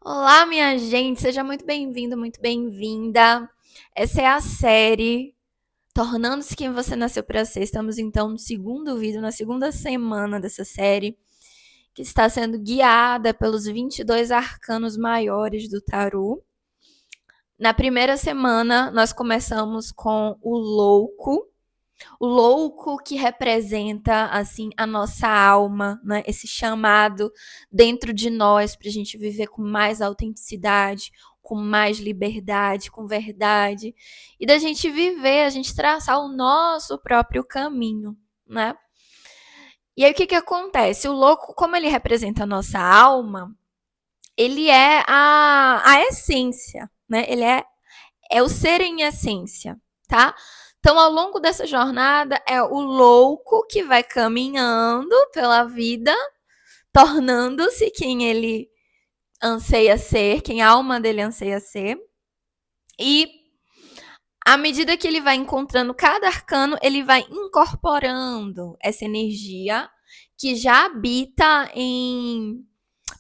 Olá, minha gente, seja muito bem-vindo, muito bem-vinda. Essa é a série Tornando-se Quem Você Nasceu para Ser. Estamos então no segundo vídeo, na segunda semana dessa série, que está sendo guiada pelos 22 arcanos maiores do tarô. Na primeira semana, nós começamos com o louco que representa assim a nossa alma, né? Esse chamado dentro de nós para a gente viver com mais autenticidade, com mais liberdade, com verdade e da gente viver, a gente traçar o nosso próprio caminho, né? E aí o que acontece? O louco, como ele representa a nossa alma, ele é a essência, né? Ele é o ser em essência, tá? Então, ao longo dessa jornada, é o louco que vai caminhando pela vida, tornando-se quem ele anseia ser, quem a alma dele anseia ser. E à medida que ele vai encontrando cada arcano, ele vai incorporando essa energia que já habita em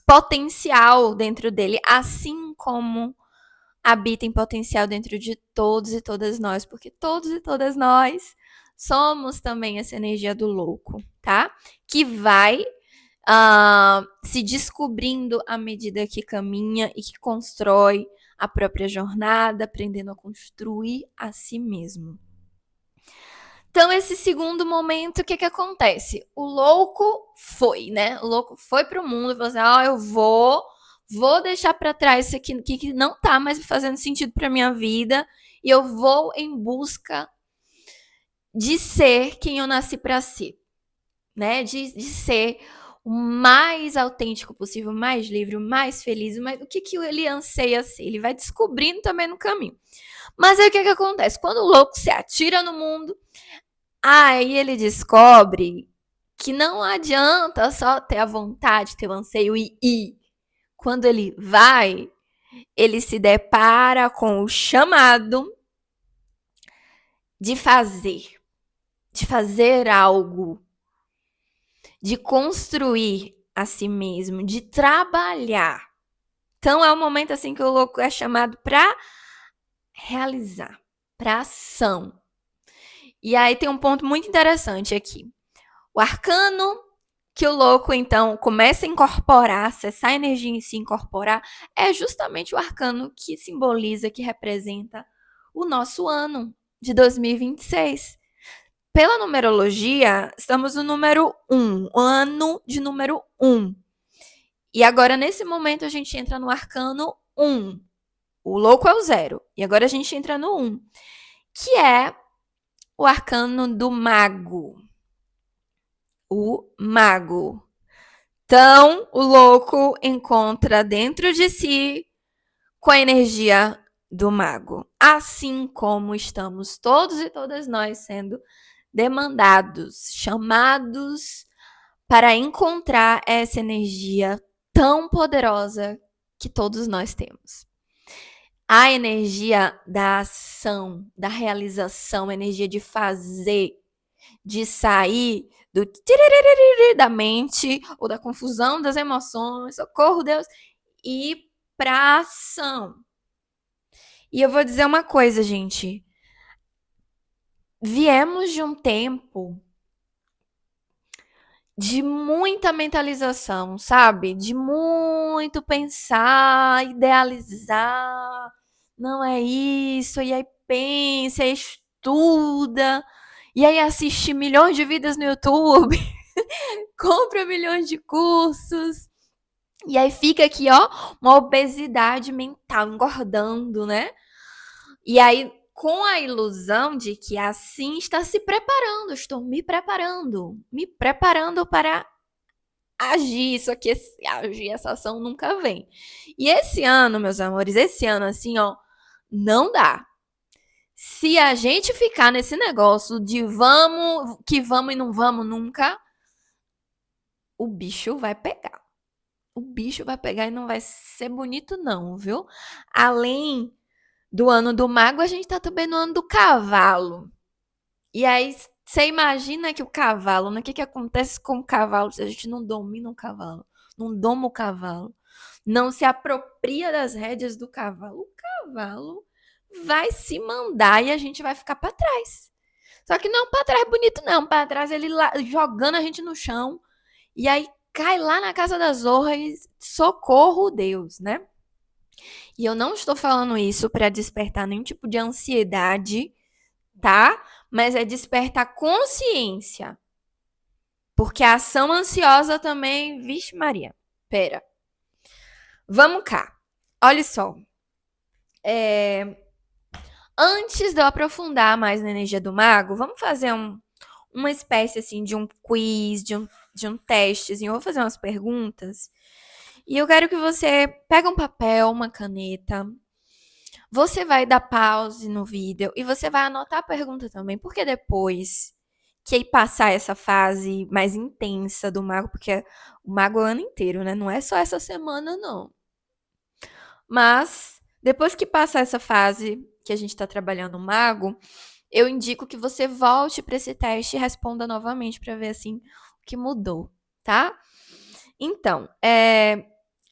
potencial dentro dele, assim como habita em potencial dentro de todos e todas nós, porque todos e todas nós somos também essa energia do louco, tá? Que vai se descobrindo à medida que caminha e que constrói a própria jornada, aprendendo a construir a si mesmo. Então, esse segundo momento, o que acontece? O louco foi, né? O louco foi pro mundo e falou assim: eu vou deixar para trás isso aqui que não tá mais fazendo sentido para minha vida e eu vou em busca de ser quem eu nasci para ser, né? De ser o mais autêntico possível, o mais livre, o mais feliz, o que ele anseia ser. Ele vai descobrindo também no caminho. Mas aí o que acontece? Quando o louco se atira no mundo, aí ele descobre que não adianta só ter a vontade, ter o anseio e ir. Quando ele vai, ele se depara com o chamado de fazer algo, de construir a si mesmo, de trabalhar. Então é um momento assim que o louco é chamado para realizar, para ação. E aí tem um ponto muito interessante aqui. O arcano que o louco, então, começa a incorporar, acessar a energia em si, incorporar, é justamente o arcano que simboliza, que representa o nosso ano de 2026. Pela numerologia, estamos no número 1, ano de número 1. E agora, nesse momento, a gente entra no arcano 1. O louco é o 0. E agora a gente entra no 1, que é o arcano do mago. O mago. Então, o louco encontra dentro de si com a energia do mago. Assim como estamos todos e todas nós sendo demandados, chamados para encontrar essa energia tão poderosa que todos nós temos. A energia da ação, da realização, a energia de fazer, de sair do da mente ou da confusão das emoções, socorro Deus, e ir pra ação. E eu vou dizer uma coisa, gente. Viemos de um tempo de muita mentalização, sabe? De muito pensar, idealizar. Não é isso, e aí pensa, e estuda, e aí assiste milhões de vídeos no YouTube, compra milhões de cursos, e aí fica aqui, ó, uma obesidade mental engordando, né? E aí, com a ilusão de que assim está se preparando, estou me preparando para agir, só que agir, essa ação nunca vem. E esse ano, meus amores, esse ano assim, ó, não dá. Se a gente ficar nesse negócio de vamos, que vamos e não vamos nunca, o bicho vai pegar. O bicho vai pegar e não vai ser bonito não, viu? Além do ano do mago, a gente tá também no ano do cavalo. E aí, você imagina que o cavalo, né? O que acontece com o cavalo se a gente não domina o cavalo? Não doma o cavalo? não se apropria das rédeas do cavalo, o cavalo vai se mandar e a gente vai ficar para trás. Só que não para trás bonito, não. Para trás ele lá, jogando a gente no chão. E aí cai lá na casa da Zorra e socorro Deus, né? E eu não estou falando isso para despertar nenhum tipo de ansiedade, tá? Mas é despertar consciência. Porque a ação ansiosa também, vixe Maria. Pera. Vamos cá. Olha só. Antes de eu aprofundar mais na energia do mago, vamos fazer uma espécie assim de um quiz, de um testezinho. Eu vou fazer umas perguntas. E eu quero que você pegue um papel, uma caneta. Você vai dar pause no vídeo e você vai anotar a pergunta também, porque depois que passar essa fase mais intensa do mago, porque o mago é o ano inteiro, né? Não é só essa semana, não. Mas depois que passar essa fase que a gente está trabalhando o mago, eu indico que você volte para esse teste e responda novamente para ver assim o que mudou, tá? Então,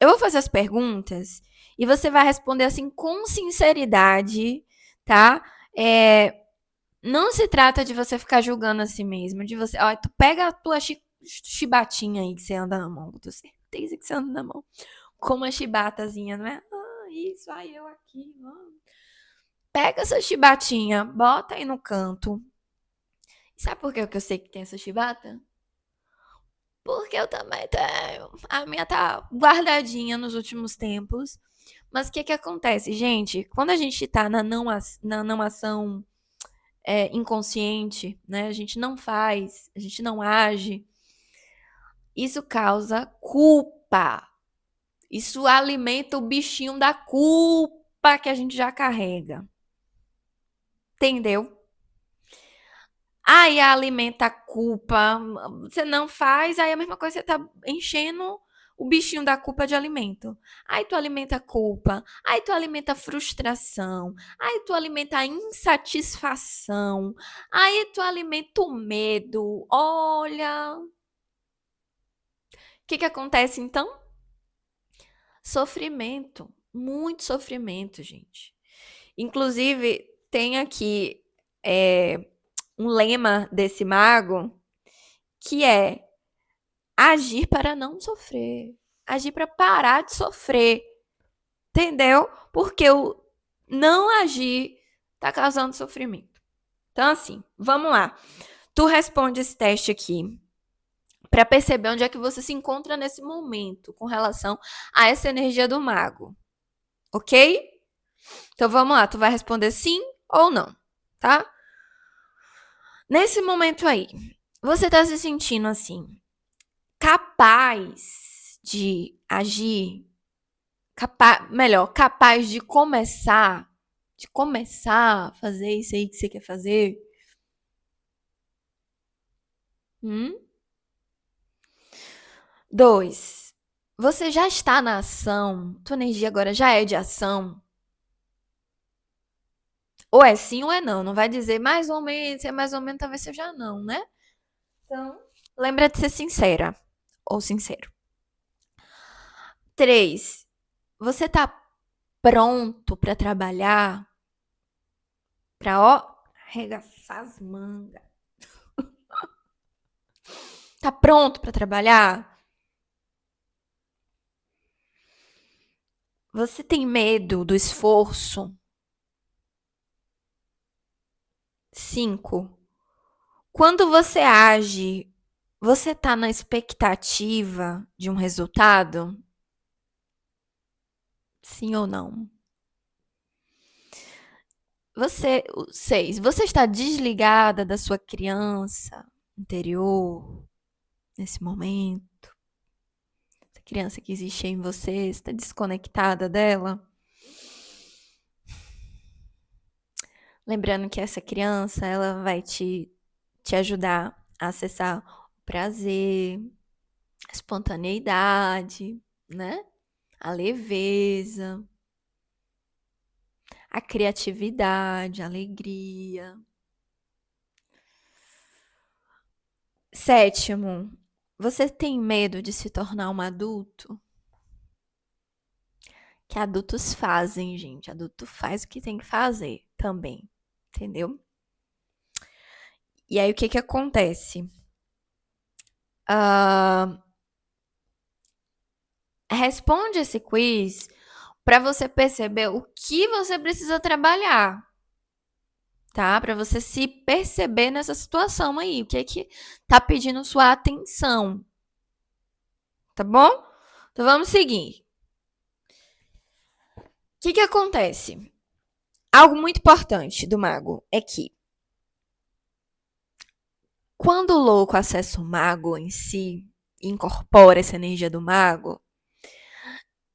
eu vou fazer as perguntas e você vai responder assim com sinceridade, tá? Não se trata de você ficar julgando a si mesmo, de você, ó, tu pega a tua chibatinha aí que você anda na mão, eu tenho certeza que você anda na mão, com uma chibatazinha, não é? Ah, isso, aí eu aqui, Pega essa chibatinha, bota aí no canto. Sabe por que eu sei que tem essa chibata? Porque eu também tenho. A minha tá guardadinha nos últimos tempos. Mas o que acontece, gente? Quando a gente tá na não ação inconsciente, né? A gente não faz, a gente não age. Isso causa culpa. Isso alimenta o bichinho da culpa que a gente já carrega. Entendeu? Aí alimenta a culpa. Você não faz, aí a mesma coisa, você tá enchendo o bichinho da culpa de alimento. Aí tu alimenta a culpa, aí tu alimenta a frustração, aí tu alimenta a insatisfação, aí tu alimenta o medo. Olha, o que acontece então? Sofrimento, muito sofrimento, gente. Inclusive, tem aqui um lema desse mago que é agir para não sofrer. Agir para parar de sofrer. Entendeu? Porque o não agir tá causando sofrimento. Então, assim, vamos lá. Tu responde esse teste aqui para perceber onde é que você se encontra nesse momento com relação a essa energia do mago. Ok? Então vamos lá. Tu vai responder sim ou não, tá? Nesse momento aí, você tá se sentindo assim, capaz de agir, capaz de começar a fazer isso aí que você quer fazer? Hum? 2, você já está na ação? Tua energia agora já é de ação? Ou é sim ou é não. Não vai dizer mais ou menos, se é mais ou menos, talvez seja não, né? Então, lembra de ser sincera ou sincero. 3, você tá pronto para trabalhar? Pra, ó, arregaçar as mangas. Tá pronto para trabalhar? Você tem medo do esforço? 5, quando você age, você tá na expectativa de um resultado? Sim ou não? 6, você está desligada da sua criança interior nesse momento? Essa criança que existe em você, está desconectada dela? Lembrando que essa criança, ela vai te ajudar a acessar o prazer, a espontaneidade, né? A leveza, a criatividade, a alegria. 7, você tem medo de se tornar um adulto? que adultos fazem, gente. Adulto faz o que tem que fazer também, entendeu? E aí, o que que acontece? Responde esse quiz para você perceber o que você precisa trabalhar, tá? Para você se perceber nessa situação aí, o que é que tá pedindo sua atenção, tá bom? Então vamos seguir. O que que acontece? Algo muito importante do mago é que quando o louco acessa o mago em si, incorpora essa energia do mago,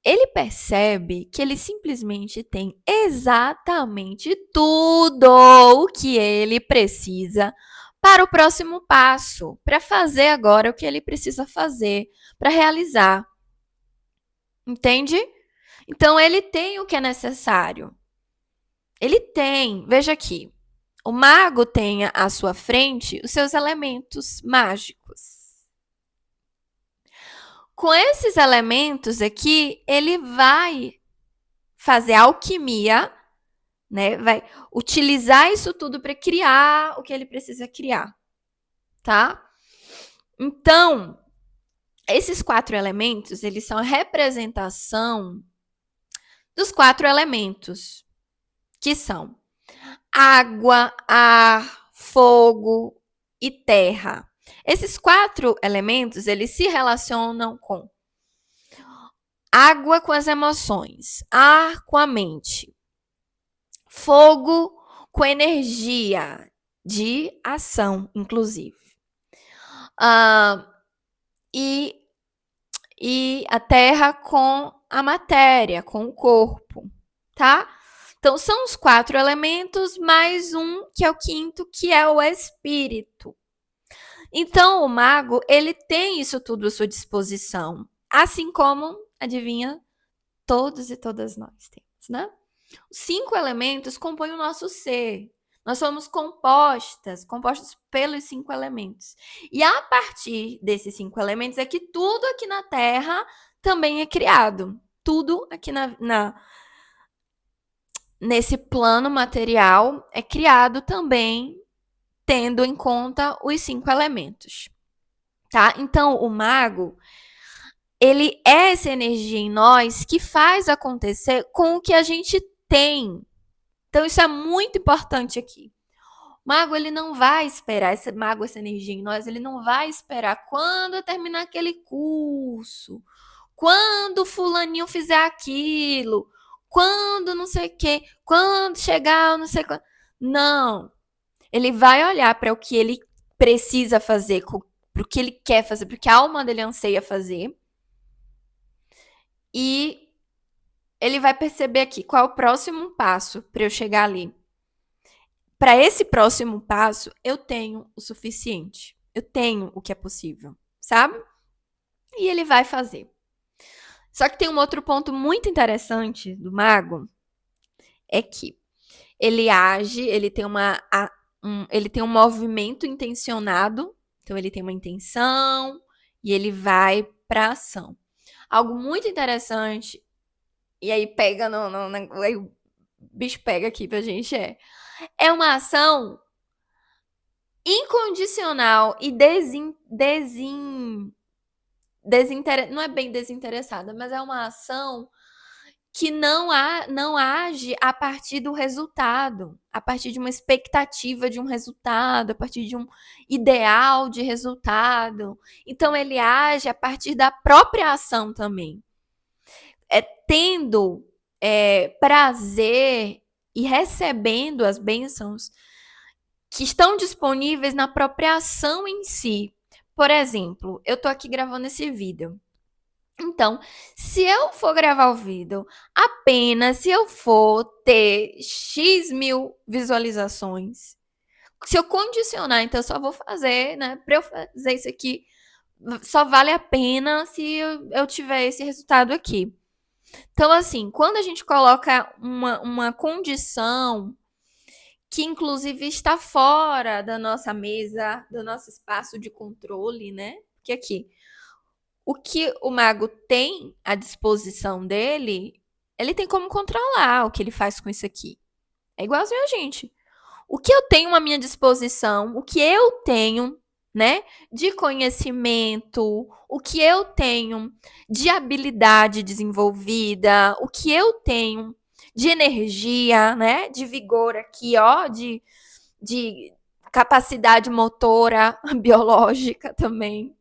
ele percebe que ele simplesmente tem exatamente tudo o que ele precisa para o próximo passo, para fazer agora o que ele precisa fazer, para realizar. Entende? Então ele tem o que é necessário. Ele tem, veja aqui, o mago tem à sua frente os seus elementos mágicos. Com esses elementos aqui, ele vai fazer alquimia, né? Vai utilizar isso tudo para criar o que ele precisa criar, tá? Então, esses 4 elementos, eles são a representação dos 4 elementos, que são água, ar, fogo e terra. Esses 4 elementos, eles se relacionam com água com as emoções, ar com a mente, fogo com energia de ação, inclusive. E a terra com a matéria, com o corpo, tá? Então, são os 4 elementos, mais um, que é o quinto, que é o espírito. Então, o mago, ele tem isso tudo à sua disposição. Assim como, adivinha, todos e todas nós temos, né? Os 5 elementos compõem o nosso ser. Nós somos compostos pelos 5 elementos. E a partir desses 5 elementos é que tudo aqui na Terra também é criado. Tudo aqui nesse plano material é criado também tendo em conta os 5 elementos. Tá? Então, o mago, ele é essa energia em nós que faz acontecer com o que a gente tem. Então, isso é muito importante aqui. O mago, ele não vai esperar, esse mago, essa energia em nós, ele não vai esperar quando eu terminar aquele curso, quando fulaninho fizer aquilo, quando não sei o quê, quando chegar não sei quando. Não. Ele vai olhar para o que ele precisa fazer, para o que ele quer fazer, para o que a alma dele anseia fazer. E ele vai perceber aqui qual é o próximo passo para eu chegar ali. Para esse próximo passo, eu tenho o suficiente. Eu tenho o que é possível, sabe? E ele vai fazer. Só que tem um outro ponto muito interessante do mago, é que ele age, ele tem um movimento intencionado, então ele tem uma intenção e ele vai para ação. Algo muito interessante, e aí pega aí o bicho pega aqui pra gente, é uma ação incondicional e não é bem desinteressada, mas é uma ação que não age a partir do resultado, a partir de uma expectativa de um resultado, a partir de um ideal de resultado. Então, ele age a partir da própria ação também. Tendo prazer e recebendo as bênçãos que estão disponíveis na própria ação em si. Por exemplo, eu tô aqui gravando esse vídeo. Então, se eu for gravar o vídeo, apenas se eu for ter X mil visualizações, se eu condicionar, então eu só vou fazer, né? Para eu fazer isso aqui, só vale a pena se eu tiver esse resultado aqui. Então, assim, quando a gente coloca uma condição que inclusive está fora da nossa mesa, do nosso espaço de controle, né? Porque aqui, o que o mago tem à disposição dele ele tem como controlar o que ele faz com isso aqui. É igualzinho a gente. O que eu tenho à minha disposição, o que eu tenho, né, de conhecimento, o que eu tenho de habilidade desenvolvida, o que eu tenho de energia, né, de vigor aqui, ó, de capacidade motora, biológica também,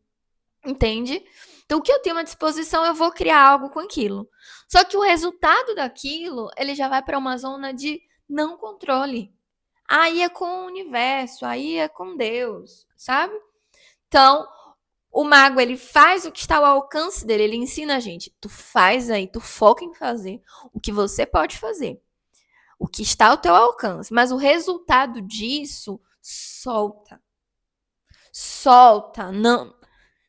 entende? Então, o que eu tenho à disposição, eu vou criar algo com aquilo. Só que o resultado daquilo, ele já vai para uma zona de não controle. Aí é com o universo, aí é com Deus, sabe? Então, o mago, ele faz o que está ao alcance dele, ele ensina a gente. Tu faz aí, tu foca em fazer o que você pode fazer, o que está ao teu alcance. Mas o resultado disso, solta. Solta,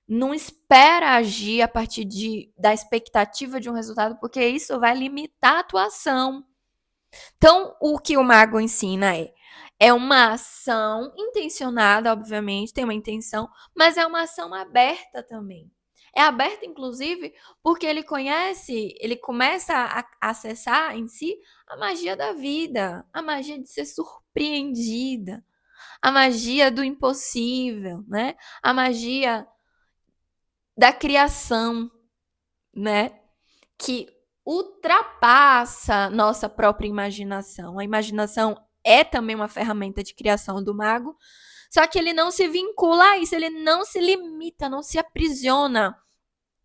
não espera agir a partir da expectativa de um resultado, porque isso vai limitar a tua ação. Então, o que o mago ensina é uma ação intencionada, obviamente, tem uma intenção, mas é uma ação aberta também. É aberta, inclusive, porque ele começa a acessar em si a magia da vida, a magia de ser surpreendida, a magia do impossível, né? A magia da criação, né? Que ultrapassa nossa própria imaginação. A imaginação é também uma ferramenta de criação do mago, só que ele não se vincula a isso, ele não se limita, não se aprisiona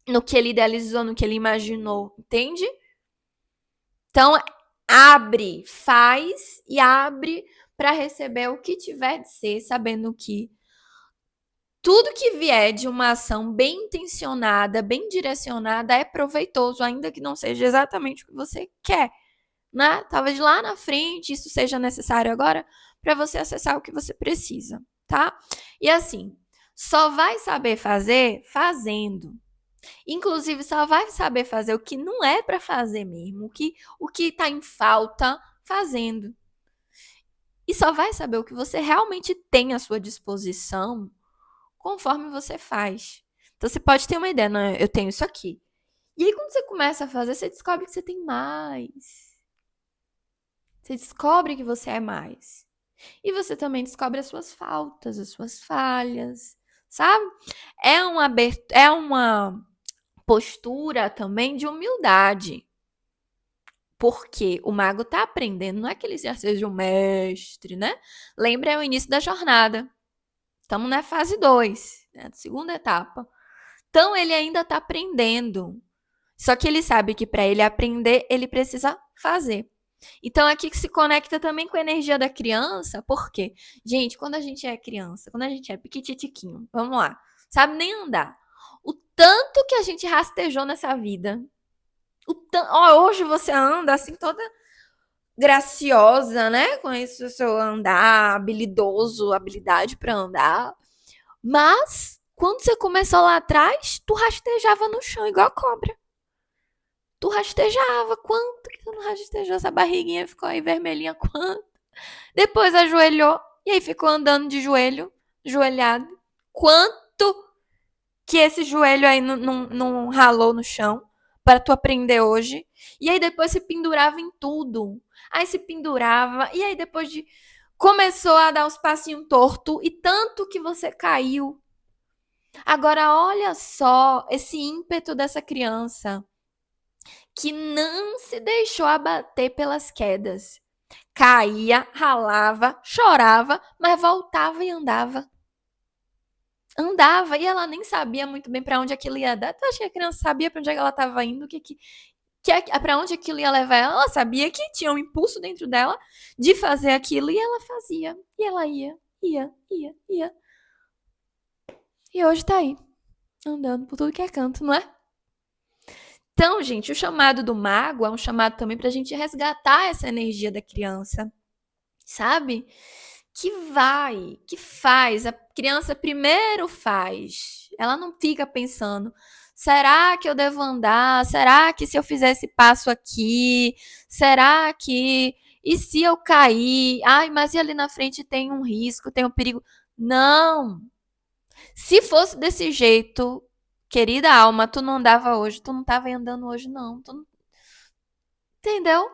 no que ele idealizou, no que ele imaginou, entende? Então, abre, faz e abre para receber o que tiver de ser, sabendo que tudo que vier de uma ação bem intencionada, bem direcionada, é proveitoso, ainda que não seja exatamente o que você quer, né? Talvez lá na frente isso seja necessário agora para você acessar o que você precisa, tá? E assim, só vai saber fazer fazendo. Inclusive, só vai saber fazer o que não é para fazer mesmo, o que tá em falta fazendo. E só vai saber o que você realmente tem à sua disposição conforme você faz. Então, você pode ter uma ideia, né? Eu tenho isso aqui. E aí, quando você começa a fazer, você descobre que você tem mais. Você descobre que você é mais. E você também descobre as suas faltas, as suas falhas, sabe? É uma postura também de humildade. Porque o mago tá aprendendo, não é que ele já seja um mestre, né? Lembra, é o início da jornada. Estamos na fase 2, né? Segunda etapa. Então, ele ainda está aprendendo. Só que ele sabe que para ele aprender, ele precisa fazer. Então, aqui que se conecta também com a energia da criança. Por quê? Gente, quando a gente é criança, quando a gente é piquititiquinho, vamos lá, sabe nem andar. O tanto que a gente rastejou nessa vida. Hoje você anda assim toda graciosa, né? Com isso seu andar habilidoso, habilidade para andar. Mas quando você começou lá atrás, tu rastejava no chão igual a cobra. Tu rastejava. Quanto que tu não rastejou? Essa barriguinha ficou aí vermelhinha. Quanto? Depois ajoelhou e aí ficou andando de joelho, joelhado. Quanto que esse joelho aí não ralou no chão para tu aprender hoje? E aí depois se pendurava em tudo. Aí se pendurava e aí depois de começou a dar os passinhos torto e tanto que você caiu. Agora olha só esse ímpeto dessa criança que não se deixou abater pelas quedas. Caía, ralava, chorava, mas voltava e andava. Andava e ela nem sabia muito bem para onde aquilo ia dar. Tu acha que a criança sabia para onde ela estava indo, para onde aquilo ia levar ela? Ela sabia que tinha um impulso dentro dela de fazer aquilo e ela fazia. E ela ia. E hoje tá aí, andando por tudo que é canto, não é? Então, gente, o chamado do mago é um chamado também pra gente resgatar essa energia da criança, sabe? Que faz. A criança primeiro faz. Ela não fica pensando, será que eu devo andar? Será que se eu fizer esse passo aqui? Será que... E se eu cair? Ai, mas e ali na frente tem um risco, tem um perigo? Não! Se fosse desse jeito, querida alma, tu não andava hoje, tu não estava andando hoje, não. Entendeu?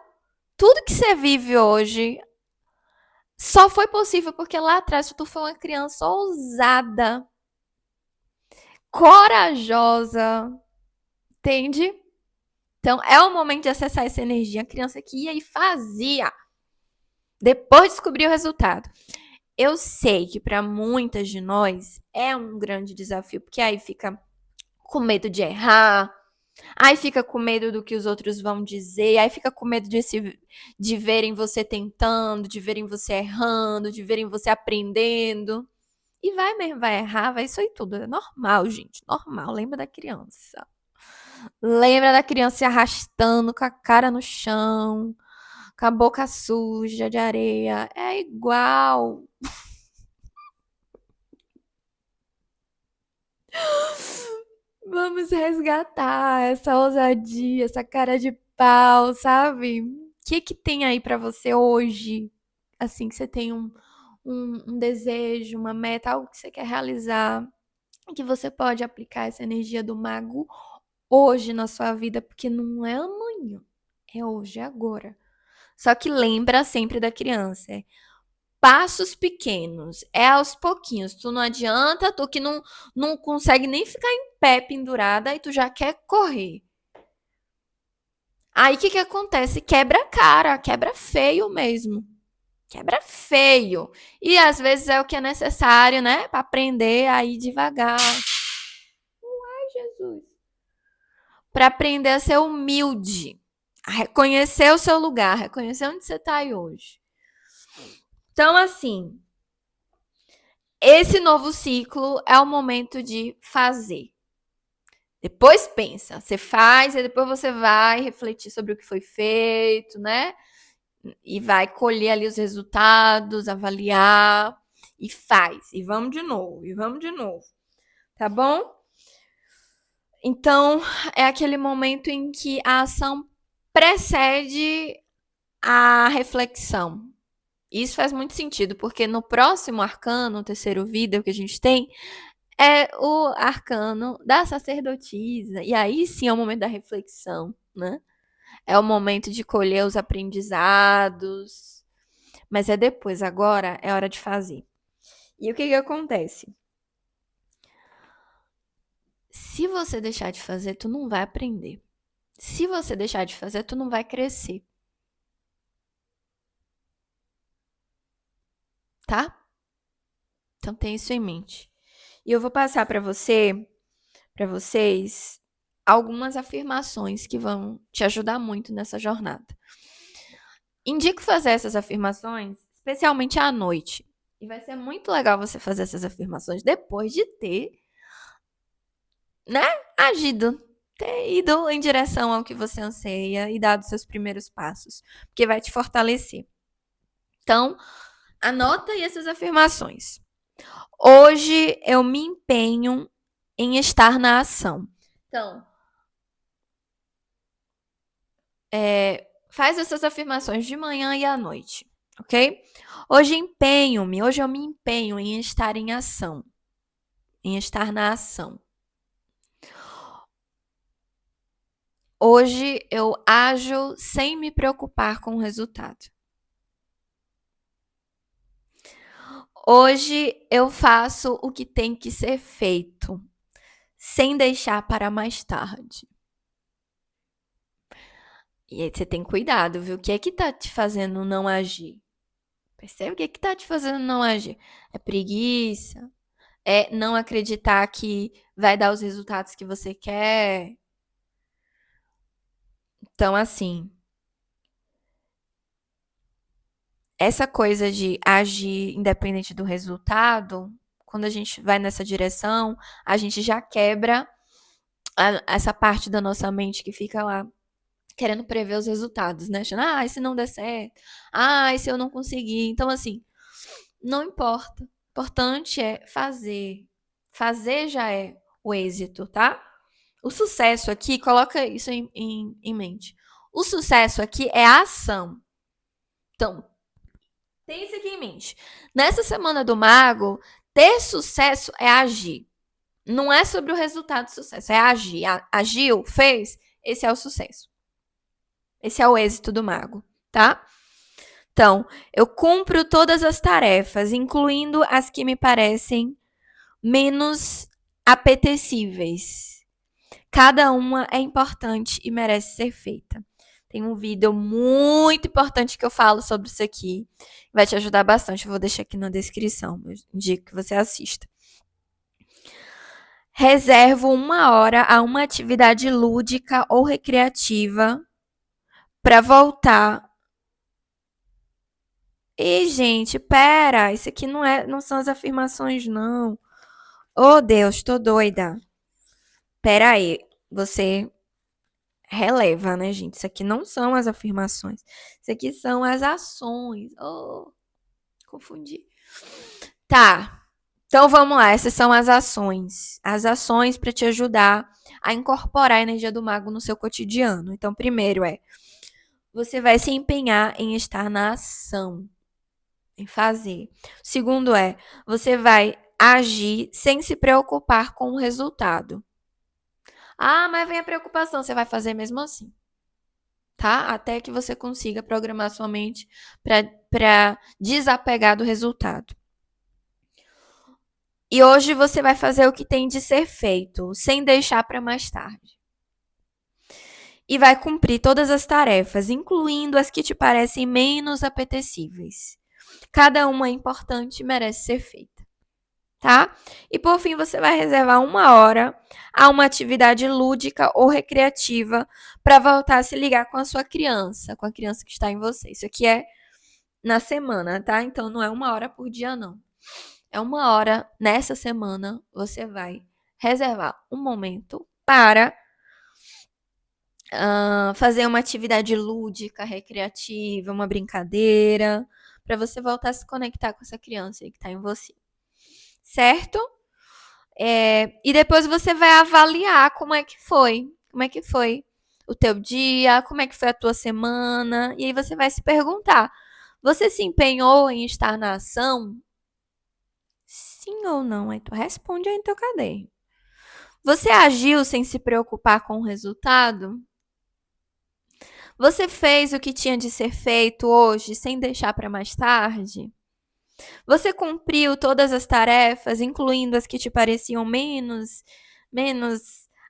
Tudo que você vive hoje só foi possível porque lá atrás tu foi uma criança ousada, corajosa, entende? Então é o momento de acessar essa energia. A criança que ia e fazia, depois descobriu o resultado. Eu sei que para muitas de nós é um grande desafio, porque aí fica com medo de errar, aí fica com medo do que os outros vão dizer, aí fica com medo de verem você tentando, de verem você errando, de verem você aprendendo. E vai mesmo, vai errar, vai isso aí tudo. É normal, gente, normal. Lembra da criança. Lembra da criança se arrastando com a cara no chão, com a boca suja de areia. É igual. Vamos resgatar essa ousadia, essa cara de pau, sabe? O que tem aí pra você hoje? Assim, que você tem um desejo, uma meta, algo que você quer realizar, que você pode aplicar essa energia do mago hoje na sua vida, porque não é amanhã, é hoje, é agora. Só que lembra sempre da criança, passos pequenos, é aos pouquinhos. Tu não adianta, tu que não consegue nem ficar em pé pendurada e tu já quer correr. Aí o que acontece? Quebra a cara, quebra feio mesmo. Quebra feio. E às vezes é o que é necessário, né? Pra aprender a ir devagar. Ai, Jesus. Pra aprender a ser humilde. A reconhecer o seu lugar, reconhecer onde você tá aí hoje. Então, assim, esse novo ciclo é o momento de fazer. Depois pensa, você faz e depois você vai refletir sobre o que foi feito, né? E vai colher ali os resultados, avaliar e faz. E vamos de novo, e vamos de novo. Tá bom? Então, é aquele momento em que a ação precede a reflexão. Isso faz muito sentido, porque no próximo arcano, o terceiro vida que a gente tem, é o arcano da sacerdotisa. E aí sim é o momento da reflexão, né? É o momento de colher os aprendizados. Mas é depois, agora é hora de fazer. E o que acontece? Se você deixar de fazer, tu não vai aprender. Se você deixar de fazer, tu não vai crescer. Tá? Então tem isso em mente. E eu vou passar para vocês, algumas afirmações que vão te ajudar muito nessa jornada. Indico fazer essas afirmações, especialmente à noite. E vai ser muito legal você fazer essas afirmações depois de ter, né, agido, ter ido em direção ao que você anseia e dado seus primeiros passos, porque vai te fortalecer. Então, anota aí essas afirmações. Hoje eu me empenho em estar na ação. Então, faz essas afirmações de manhã e à noite, ok? Hoje eu me empenho em estar em ação, em estar na ação. Hoje eu ajo sem me preocupar com o resultado. Hoje eu faço o que tem que ser feito, sem deixar para mais tarde. E aí você tem cuidado, viu? O que é que tá te fazendo não agir? Percebe o que é que tá te fazendo não agir? É preguiça? É não acreditar que vai dar os resultados que você quer? Então, assim, essa coisa de agir independente do resultado, quando a gente vai nessa direção, a gente já quebra essa parte da nossa mente que fica lá querendo prever os resultados, né? Achando, e se não der certo? E se eu não conseguir? Então, assim, não importa. O importante é fazer. Fazer já é o êxito, tá? O sucesso aqui, coloca isso em mente. O sucesso aqui é a ação. Então, tem isso aqui em mente. Nessa semana do mago, ter sucesso é agir. Não é sobre o resultado do sucesso, é agir. Agiu, fez, esse é o sucesso. Esse é o êxito do mago, tá? Então, eu cumpro todas as tarefas, incluindo as que me parecem menos apetecíveis. Cada uma é importante e merece ser feita. Tem um vídeo muito importante que eu falo sobre isso aqui. Vai te ajudar bastante. Eu vou deixar aqui na descrição. Eu indico que você assista. Reservo 1 hora a uma atividade lúdica ou recreativa para voltar. E, gente, pera, isso aqui não são as afirmações, não. Oh, Deus, tô doida. Pera aí, você releva, né, gente? Isso aqui não são as afirmações. Isso aqui são as ações. Oh, confundi. Tá. Então vamos lá, essas são as ações. As ações para te ajudar a incorporar a energia do mago no seu cotidiano. Então, primeiro você vai se empenhar em estar na ação, em fazer. Segundo você vai agir sem se preocupar com o resultado. Ah, mas vem a preocupação, você vai fazer mesmo assim, tá? Até que você consiga programar sua mente para desapegar do resultado. E hoje você vai fazer o que tem de ser feito, sem deixar para mais tarde. E vai cumprir todas as tarefas, incluindo as que te parecem menos apetecíveis. Cada uma é importante e merece ser feita, tá? E por fim, você vai reservar 1 hora a uma atividade lúdica ou recreativa para voltar a se ligar com a sua criança, com a criança que está em você. Isso aqui é na semana, tá? Então não é 1 hora por dia, não. É 1 hora nessa semana, você vai reservar um momento para fazer uma atividade lúdica, recreativa, uma brincadeira, para você voltar a se conectar com essa criança aí que está em você. Certo? E depois você vai avaliar como é que foi. Como é que foi o teu dia, como é que foi a tua semana. E aí você vai se perguntar: você se empenhou em estar na ação? Sim ou não? Aí tu responde aí no teu caderno. Você agiu sem se preocupar com o resultado? Você fez o que tinha de ser feito hoje sem deixar para mais tarde? Você cumpriu todas as tarefas, incluindo as que te pareciam menos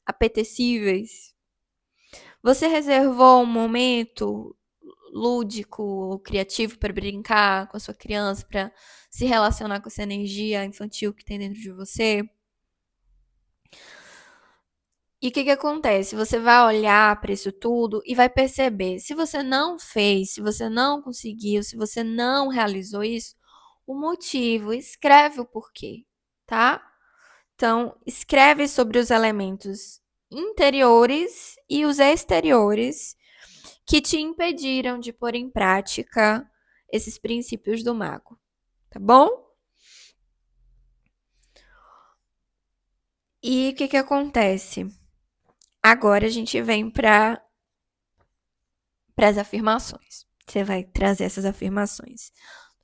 apetecíveis? Você reservou um momento lúdico ou criativo para brincar com a sua criança, para se relacionar com essa energia infantil que tem dentro de você? E o que acontece? Você vai olhar para isso tudo e vai perceber, se você não fez, se você não conseguiu, se você não realizou isso, o motivo, escreve o porquê, tá? Então, escreve sobre os elementos interiores e os exteriores que te impediram de pôr em prática esses princípios do mago, tá bom? E o que acontece? Agora a gente vem para as afirmações. Você vai trazer essas afirmações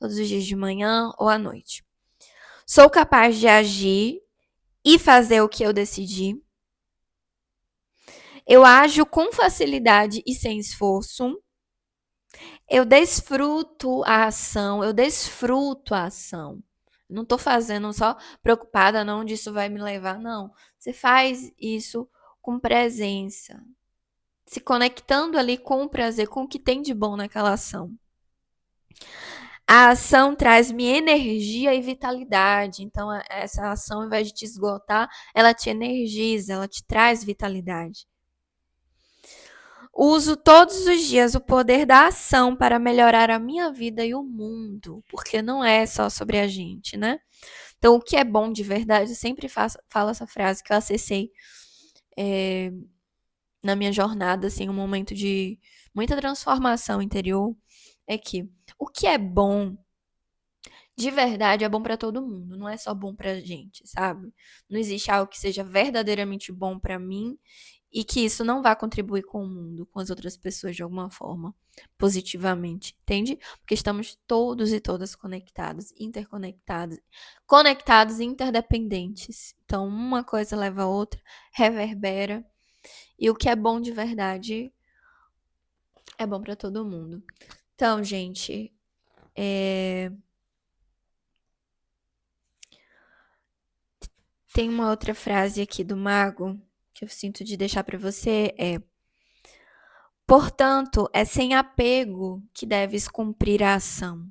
todos os dias de manhã ou à noite. Sou capaz de agir e fazer o que eu decidi. Eu ajo com facilidade e sem esforço. Eu desfruto a ação, eu desfruto a ação. Não estou fazendo só preocupada, não, onde isso vai me levar, não. Você faz isso com presença, se conectando ali com o prazer, com o que tem de bom naquela ação. A ação traz-me energia e vitalidade. Então, essa ação, ao invés de te esgotar, ela te energiza, ela te traz vitalidade. Uso todos os dias o poder da ação para melhorar a minha vida e o mundo, porque não é só sobre a gente, né? Então, o que é bom de verdade, eu sempre falo essa frase que eu acessei na minha jornada, assim, um momento de muita transformação interior, é que o que é bom de verdade é bom para todo mundo, não é só bom pra gente, sabe? Não existe algo que seja verdadeiramente bom para mim e que isso não vá contribuir com o mundo, com as outras pessoas de alguma forma, positivamente, entende? Porque estamos todos e todas conectados, interconectados, conectados e interdependentes. Então, uma coisa leva a outra, reverbera, e o que é bom de verdade É bom pra todo mundo. Então, gente, tem uma outra frase aqui do mago que eu sinto de deixar pra você, portanto, é sem apego que deves cumprir a ação.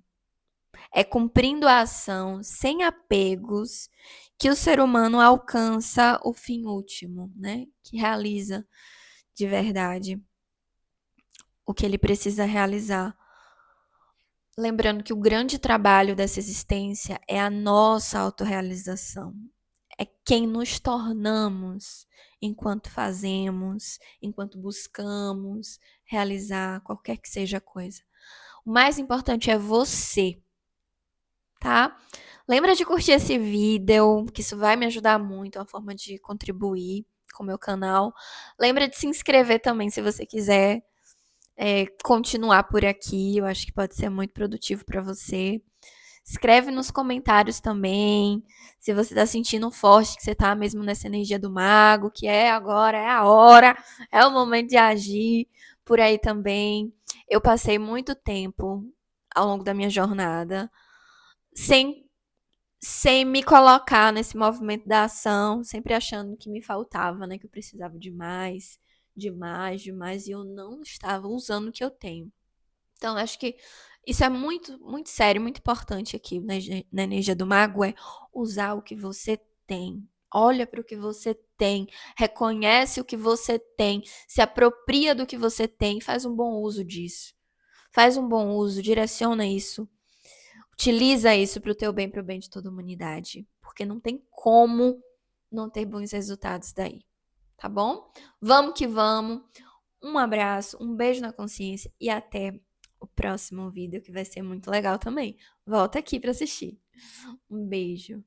É cumprindo a ação sem apegos que o ser humano alcança o fim último, né? Que realiza de verdade o que ele precisa realizar. Lembrando que o grande trabalho dessa existência é a nossa autorrealização. É quem nos tornamos enquanto fazemos, enquanto buscamos realizar qualquer que seja a coisa. O mais importante é você, tá? Lembra de curtir esse vídeo, que isso vai me ajudar muito, é uma forma de contribuir com o meu canal. Lembra de se inscrever também, se você quiser continuar por aqui, eu acho que pode ser muito produtivo para você. Escreve nos comentários também, se você tá sentindo forte, que você tá mesmo nessa energia do mago, que é agora, é a hora, é o momento de agir por aí também. Eu passei muito tempo ao longo da minha jornada sem sem me colocar nesse movimento da ação, sempre achando que me faltava, né, que eu precisava de mais, demais, e eu não estava usando o que eu tenho. Então, acho que isso é muito, muito sério, muito importante aqui na energia do mago, é usar o que você tem. Olha para o que você tem, reconhece o que você tem, se apropria do que você tem, faz um bom uso disso. Faz um bom uso, direciona isso. Utiliza isso para o teu bem, para o bem de toda a humanidade. Porque não tem como não ter bons resultados daí. Tá bom? Vamos que vamos. Um abraço, um beijo na consciência e até o próximo vídeo que vai ser muito legal também. Volta aqui para assistir. Um beijo.